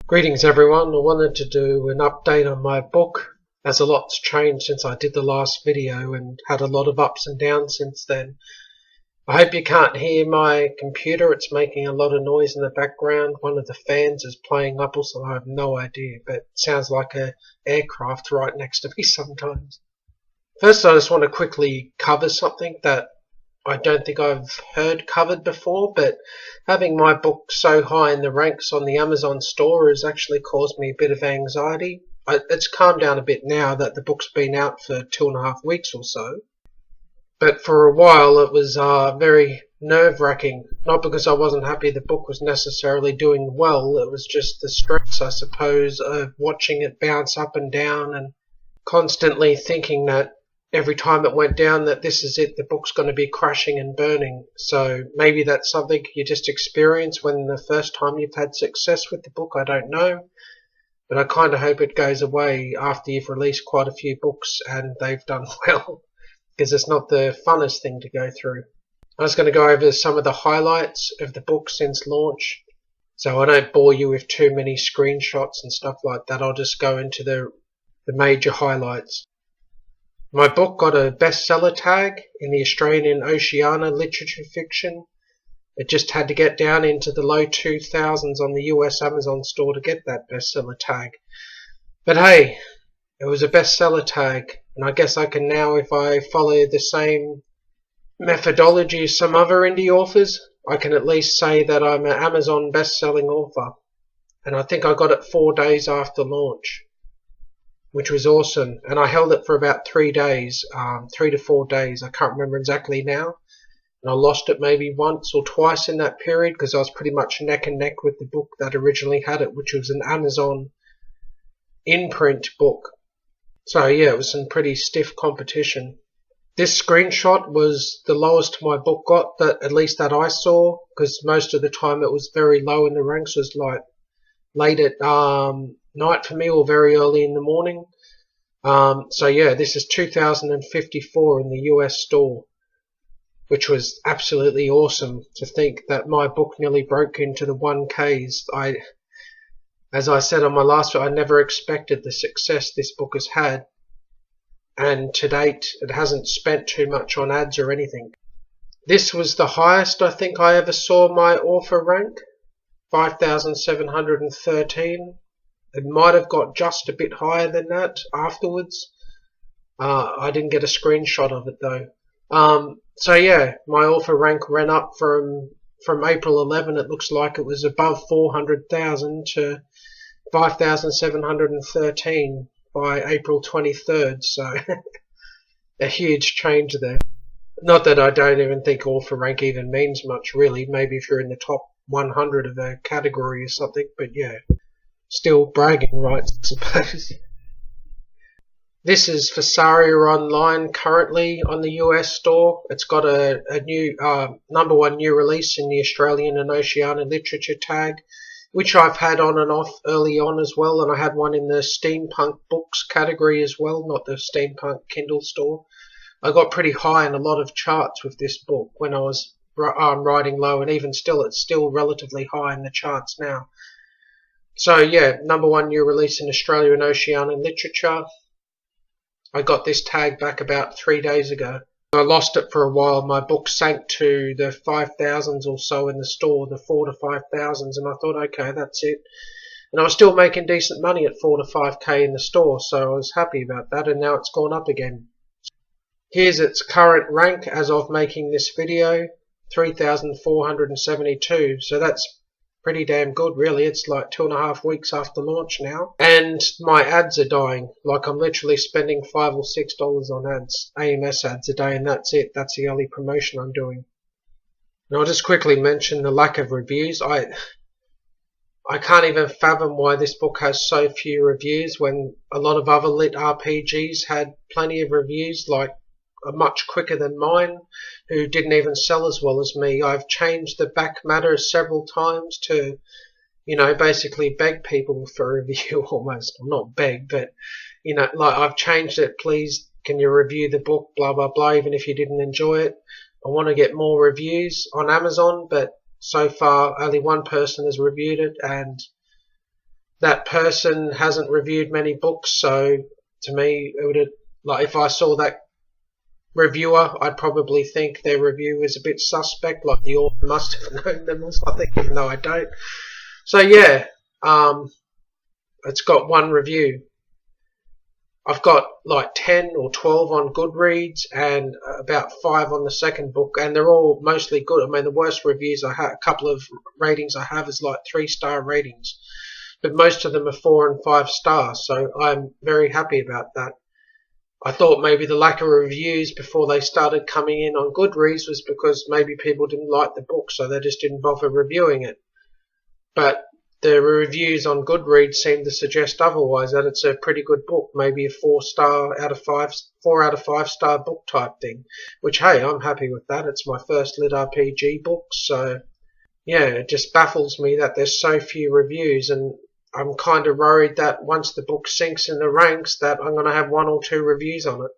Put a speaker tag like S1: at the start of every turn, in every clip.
S1: Greetings everyone, I wanted to do an update on my book as a lot's changed since I did the last video and had a lot of ups and downs since then. I hope you can't hear my computer, it's making a lot of noise in the background. One of the fans is playing up, so I have no idea, but it sounds like an aircraft right next to me sometimes. First I just want to quickly cover something that I don't think I've heard covered before, but having my book so high in the ranks on the Amazon store has actually caused me a bit of anxiety. It's calmed down a bit now that the book's been out for 2.5 weeks or so, but for a while it was very nerve-wracking, not because I wasn't happy the book was necessarily doing well, it was just the stress, I suppose, of watching it bounce up and down and constantly thinking that every time it went down that this is it, the book's going to be crashing and burning. So maybe that's something you just experience when the first time you've had success with the book, I don't know. But I kind of hope it goes away after you've released quite a few books and they've done well, because it's not the funnest thing to go through. I was going to go over some of the highlights of the book since launch, so I don't bore you with too many screenshots and stuff like that. I'll just go into the major highlights. My book got a bestseller tag in the Australian and Oceania literature fiction. It just had to get down into the low 2000s on the US Amazon store to get that bestseller tag. But hey, it was a bestseller tag, and I guess I can now, if I follow the same methodology as some other indie authors, I can at least say that I'm an Amazon best-selling author. And I think I got it 4 days after launch, which was awesome, and I held it for about 3 days, 3 to 4 days, I can't remember exactly now, and I lost it maybe once or twice in that period because I was pretty much neck and neck with the book that originally had it, which was an Amazon in-print book. So yeah, it was some pretty stiff competition. This screenshot was the lowest my book got, that at least that I saw, because most of the time it was very low in the ranks, was like late at night for me or very early in the morning. So yeah, this is 2054 in the US store, which was absolutely awesome to think that my book nearly broke into the 1Ks. As I said on my last video, I never expected the success this book has had, and to date it hasn't spent too much on ads or anything. This was the highest I think I ever saw my author rank, 5,713. It might have got just a bit higher than that afterwards. I didn't get a screenshot of it though. So yeah, my author rank ran up from April 11, it looks like it was above 400,000 to 5,713 by April 23rd, so a huge change there. Not that I don't even think author rank even means much really, maybe if you're in the top 100 of a category or something, but yeah, still bragging rights, I suppose. This is for Saria Online currently on the US store. It's got a new #1 new release in the Australian and Oceania literature tag, which I've had on and off early on as well, and I had one in the steampunk books category as well, not the steampunk Kindle store. I got pretty high in a lot of charts with this book when I was riding low, and even still it's still relatively high in the charts now. So yeah, #1 new release in Australia and Oceania literature. I got this tag back about 3 days ago. I lost it for a while. My book sank to the 5,000s or so in the store, the 4 to 5,000s, and I thought, okay, that's it. And I was still making decent money at 4 to 5k in the store, so I was happy about that, and now it's gone up again. Here's its current rank as of making this video, 3,472, so that's pretty damn good really. It's like 2.5 weeks after launch now, and my ads are dying. Like I'm literally spending $5 or $6 on ads, AMS ads a day, and that's it. That's the only promotion I'm doing. And I'll just quickly mention the lack of reviews. I can't even fathom why this book has so few reviews when a lot of other lit RPGs had plenty of reviews, like much quicker than mine, who didn't even sell as well as me. I've changed the back matter several times to, you know, basically beg people for a review almost. Well, not beg, but, you know, like I've changed it, please, can you review the book, blah, blah, blah, even if you didn't enjoy it. I want to get more reviews on Amazon, but so far only one person has reviewed it, and that person hasn't reviewed many books, so to me, it would, like, if I saw that reviewer, I'd probably think their review is a bit suspect, like the author must have known them or something, even though I don't. So yeah, it's got one review. I've got like 10 or 12 on Goodreads and about 5 on the second book, and they're all mostly good. I mean, the worst reviews I have, a couple of ratings I have is like 3-star ratings, but most of them are 4 and 5 stars, so I'm very happy about that. I thought maybe the lack of reviews before they started coming in on Goodreads was because maybe people didn't like the book, so they just didn't bother reviewing it. But the reviews on Goodreads seem to suggest otherwise, that it's a pretty good book, maybe a 4 out of 5 star book type thing, which, hey, I'm happy with that. It's my first lit RPG book, so yeah, it just baffles me that there's so few reviews, and I'm kind of worried that once the book sinks in the ranks that I'm going to have 1 or 2 reviews on it.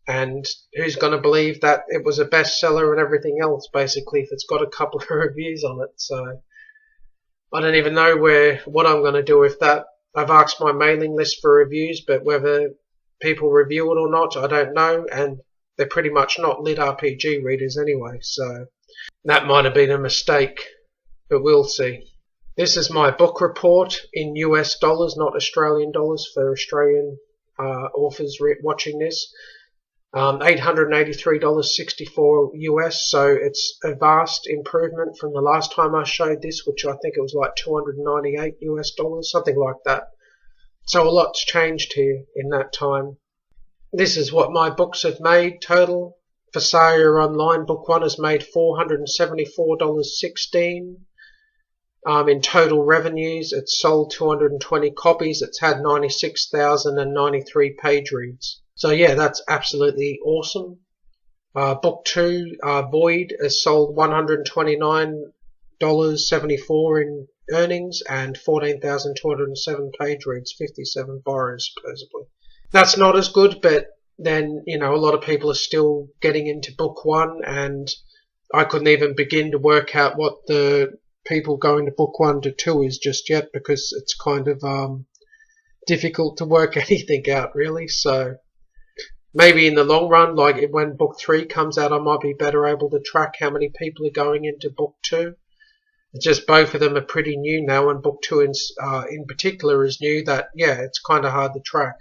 S1: And who's going to believe that it was a bestseller and everything else, basically, if it's got a couple of reviews on it? So I don't even know what I'm going to do with that. I've asked my mailing list for reviews, but whether people review it or not, I don't know, and they're pretty much not lit RPG readers anyway, so that might have been a mistake, but we'll see. This is my book report in US dollars, not Australian dollars, for Australian authors watching this. $883.64 US, so it's a vast improvement from the last time I showed this, which I think it was like $298 US, something like that. So a lot's changed here in that time. This is what my books have made total. Vesalia Online Book 1 has made $474.16. In total revenues, it's sold 220 copies. It's had 96,093 page reads. So yeah, that's absolutely awesome. Book 2, Void, has sold $129.74 in earnings and 14,207 page reads, 57 borrows supposedly. That's not as good, but then, you know, a lot of people are still getting into book 1, and I couldn't even begin to work out what the people going to book 1 to 2 is just yet, because it's kind of difficult to work anything out really. So maybe in the long run, like when book 3 comes out, I might be better able to track how many people are going into book 2. It's just both of them are pretty new now, and book 2 in particular is new, that yeah, it's kind of hard to track.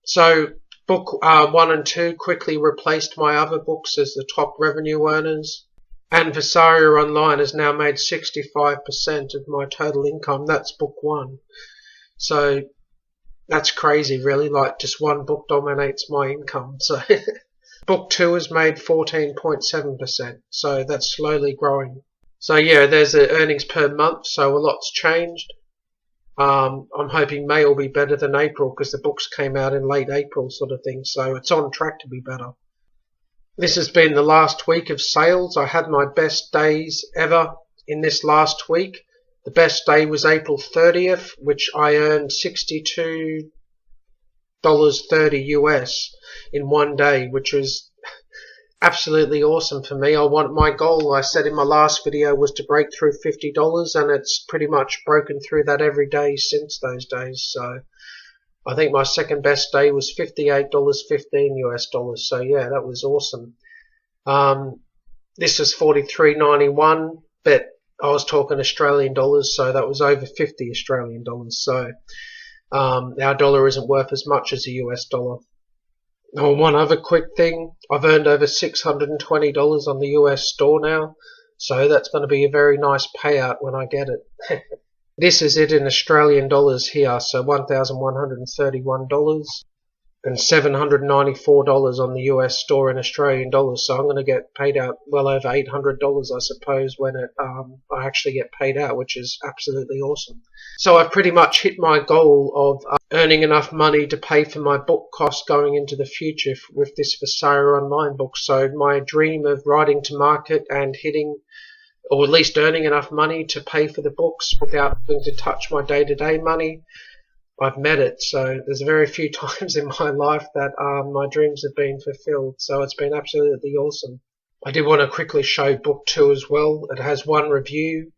S1: So book 1 and 2 quickly replaced my other books as the top revenue earners. And Vesalia Online has now made 65% of my total income. That's book 1. So that's crazy, really. Like, just one book dominates my income. So book 2 has made 14.7%. So that's slowly growing. So yeah, there's the earnings per month. So a lot's changed. I'm hoping May will be better than April, because the books came out in late April sort of thing. So it's on track to be better. This has been the last week of sales. I had my best days ever in this last week. The best day was April 30th, which I earned $62.30 US in one day, which was absolutely awesome for me. My goal I said in my last video was to break through $50, and it's pretty much broken through that every day since those days. So I think my second best day was $58.15 US. So yeah, that was awesome. This is $43.91, but I was talking Australian dollars, so that was over 50 Australian dollars. So our dollar isn't worth as much as the US dollar. Oh, one other quick thing, I've earned over $620 on the US store now, so that's going to be a very nice payout when I get it. This is it in Australian dollars here, so $1,131 and $794 on the US store in Australian dollars. So I'm going to get paid out well over $800, I suppose, when I actually get paid out, which is absolutely awesome. So I've pretty much hit my goal of earning enough money to pay for my book costs going into the future with this Vesalia Online book. So my dream of writing to market and hitting, or at least earning enough money to pay for the books without having to touch my day-to-day money, I've met it. So there's very few times in my life that my dreams have been fulfilled. So it's been absolutely awesome. I did want to quickly show book 2 as well. It has one review,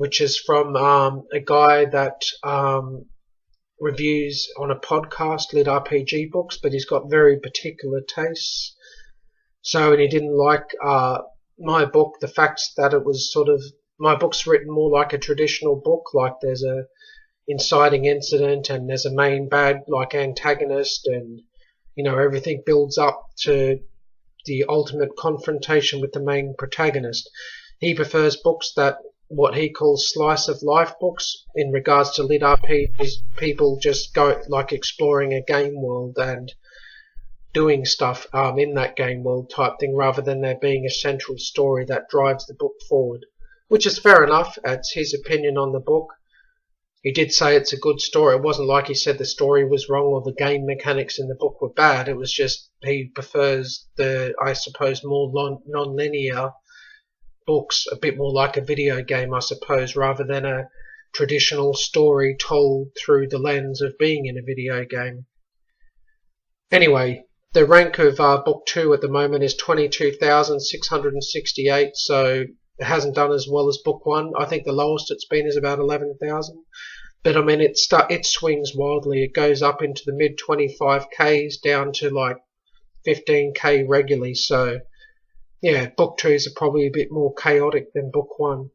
S1: which is from a guy that reviews on a podcast, Lit RPG books, but he's got very particular tastes. So, and he didn't like my book, the fact that it was sort of, my book's written more like a traditional book, like there's a inciting incident and there's a main bad like antagonist, and you know, everything builds up to the ultimate confrontation with the main protagonist. He prefers books that what he calls slice of life books in regards to lit RPGs, people just go like exploring a game world and doing stuff in that game world type thing, rather than there being a central story that drives the book forward, which is fair enough. It's his opinion on the book. He did say it's a good story. It wasn't like he said the story was wrong or the game mechanics in the book were bad. It was just he prefers the, I suppose, more non-linear books, a bit more like a video game, I suppose, rather than a traditional story told through the lens of being in a video game. Anyway, the rank of book 2 at the moment is 22,668, so it hasn't done as well as book 1. I think the lowest it's been is about 11,000. But I mean, it swings wildly. It goes up into the mid 25Ks down to like 15K regularly. So yeah, book 2s are probably a bit more chaotic than book 1.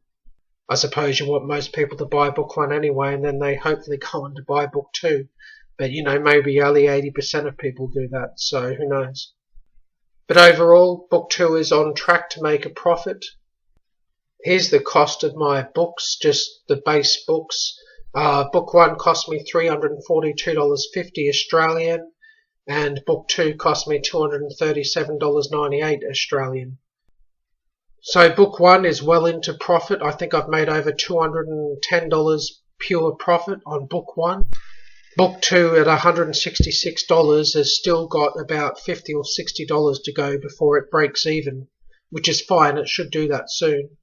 S1: I suppose you want most people to buy book 1 anyway, and then they hopefully go on to buy book 2. But you know, maybe only 80% of people do that, so who knows. But overall, book 2 is on track to make a profit. Here's the cost of my books, just the base books. Book 1 cost me $342.50 Australian, and book 2 cost me $237.98 Australian. So book 1 is well into profit. I think I've made over $210 pure profit on book 1. Book 2 at $166 has still got about $50 or $60 to go before it breaks even, which is fine. It should do that soon.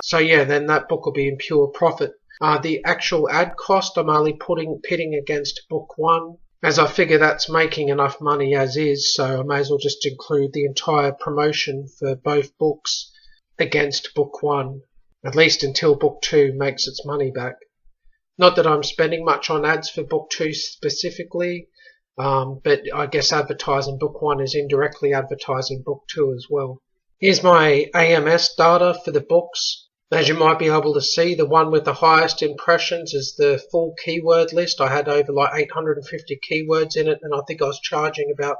S1: So yeah, then that book will be in pure profit. The actual ad cost I'm only pitting against book 1, as I figure that's making enough money as is, so I may as well just include the entire promotion for both books against book 1, at least until book 2 makes its money back. Not that I'm spending much on ads for book 2 specifically, but I guess advertising book 1 is indirectly advertising book 2 as well. Here's my AMS data for the books. As you might be able to see, the one with the highest impressions is the full keyword list. I had over like 850 keywords in it, and I think I was charging about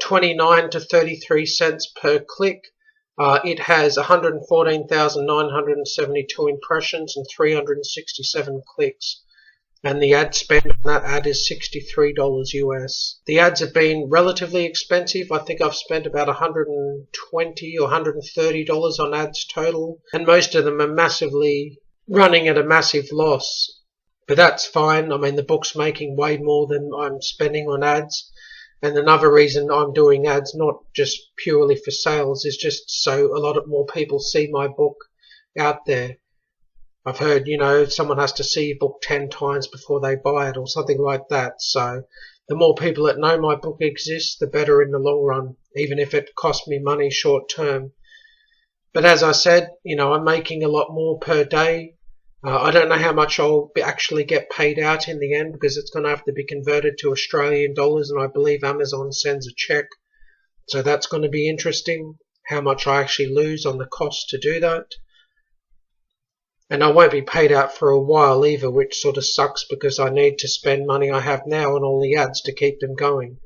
S1: 29 to 33 cents per click. It has 114,972 impressions and 367 clicks. And the ad spend on that ad is $63 US. The ads have been relatively expensive. I think I've spent about $120 or $130 on ads total. And most of them are massively running at a massive loss. But that's fine. I mean, the book's making way more than I'm spending on ads. And another reason I'm doing ads, not just purely for sales, is just so a lot more people see my book out there. I've heard, you know, someone has to see your book 10 times before they buy it or something like that. So the more people that know my book exists, the better in the long run, even if it costs me money short term. But as I said, you know, I'm making a lot more per day. I don't know how much I'll actually get paid out in the end, because it's going to have to be converted to Australian dollars, and I believe Amazon sends a check. So that's going to be interesting, how much I actually lose on the cost to do that. And I won't be paid out for a while either, which sort of sucks, because I need to spend money I have now on all the ads to keep them going.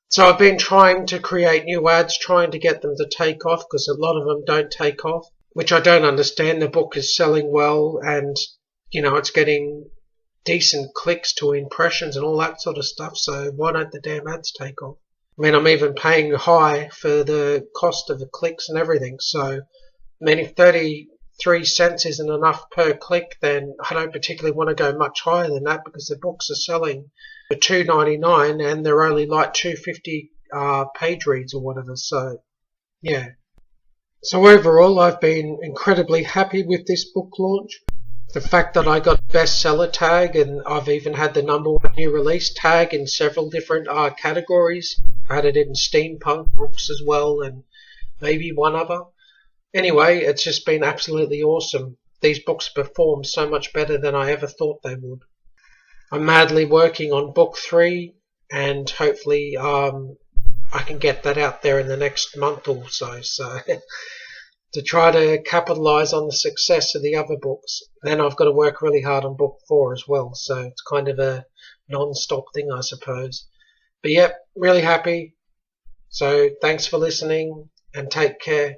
S1: So I've been trying to create new ads, trying to get them to take off, because a lot of them don't take off, which I don't understand. The book is selling well, and you know, it's getting decent clicks to impressions and all that sort of stuff, so why don't the damn ads take off? I mean, I'm even paying high for the cost of the clicks and everything, so I mean, if 33 cents isn't enough per click, then I don't particularly want to go much higher than that, because the books are selling for $2.99 and they're only like $2.50 page reads or whatever. So yeah, so overall I've been incredibly happy with this book launch. The fact that I got a bestseller tag, and I've even had the #1 new release tag in several different categories. I had it in steampunk books as well, and maybe one other. Anyway, it's just been absolutely awesome. these books perform so much better than I ever thought they would. I'm madly working on book 3, and hopefully I can get that out there in the next month or so. So to try to capitalize on the success of the other books. Then I've got to work really hard on book 4 as well. So it's kind of a non-stop thing, I suppose. But yep, really happy. So thanks for listening and take care.